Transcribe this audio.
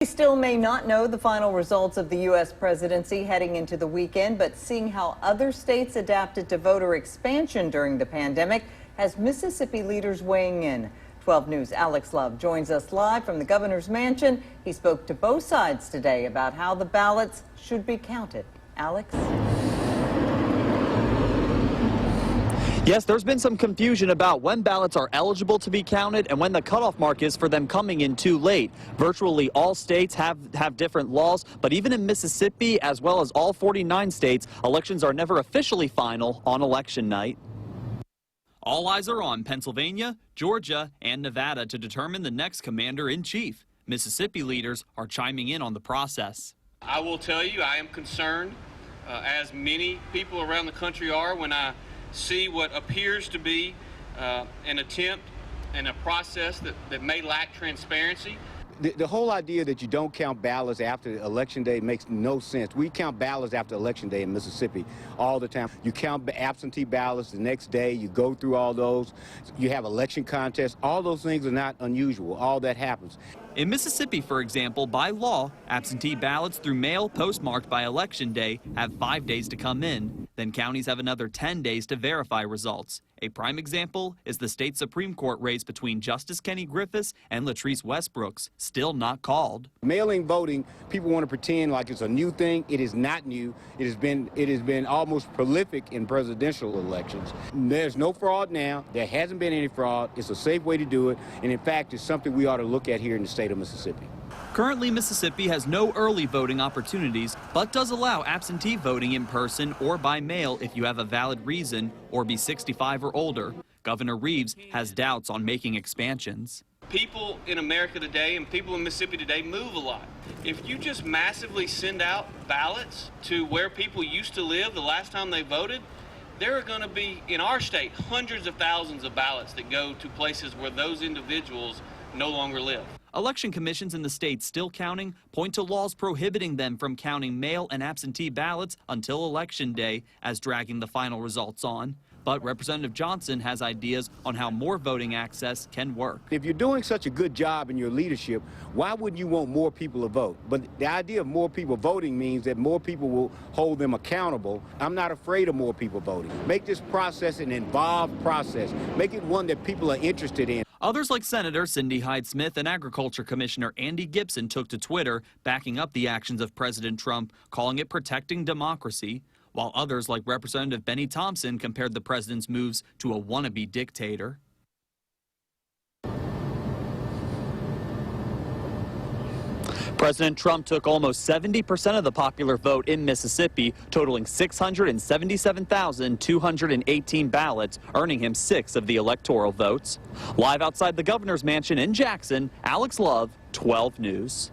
We still may not know the final results of the U.S. presidency heading into the weekend, but seeing how other states adapted to voter expansion during the pandemic has Mississippi leaders weighing in. 12 News' Alex Love joins us live from the governor's mansion. He spoke to both sides today about how the ballots should be counted. Alex? Yes, there's been some confusion about when ballots are eligible to be counted and when the cutoff mark is for them coming in too late. Virtually all states have different laws, but even in Mississippi, as well as all 49 states, elections are never officially final on election night. All eyes are on Pennsylvania, Georgia, and Nevada to determine the next commander-in-chief. Mississippi leaders are chiming in on the process. I will tell you, I am concerned, as many people around the country are, when I see what appears to be an attempt and a process that may lack transparency. The whole idea that you don't count ballots after Election Day makes no sense. We count ballots after Election Day in Mississippi all the time. You count absentee ballots the next day. You go through all those. You have election contests. All those things are not unusual. All that happens. In Mississippi, for example, by law, absentee ballots through mail postmarked by Election Day have 5 days to come in. Then counties have another 10 days to verify results. A prime example is the state Supreme Court race between Justice Kenny Griffiths and Latrice Westbrooks, still not called. Mail-in voting, people want to pretend like it's a new thing. It is not new. It has been almost prolific in presidential elections. There's no fraud now. There hasn't been any fraud. It's a safe way to do it. And in fact, it's something we ought to look at here in the state of Mississippi. Currently, Mississippi has no early voting opportunities, but does allow absentee voting in person or by mail if you have a valid reason or be 65 or older. Governor Reeves has doubts on making expansions. People in America today and people in Mississippi today move a lot. If you just massively send out ballots to where people used to live the last time they voted, there are going to be, in our state, hundreds of thousands of ballots that go to places where those individuals no longer live. Election commissions in the state still counting point to laws prohibiting them from counting mail and absentee ballots until Election Day, as dragging the final results on. But Representative Johnson has ideas on how more voting access can work. If you're doing such a good job in your leadership, why wouldn't you want more people to vote? But the idea of more people voting means that more people will hold them accountable. I'm not afraid of more people voting. Make this process an involved process. Make it one that people are interested in. Others like Senator Cindy Hyde-Smith and Agriculture Commissioner Andy Gibson took to Twitter, backing up the actions of President Trump, calling it protecting democracy, while others like Representative Benny Thompson compared the president's moves to a wannabe dictator. President Trump took almost 70% of the popular vote in Mississippi, totaling 677,218 ballots, earning him 6 of the electoral votes. Live outside the governor's mansion in Jackson, Alex Love, 12 News.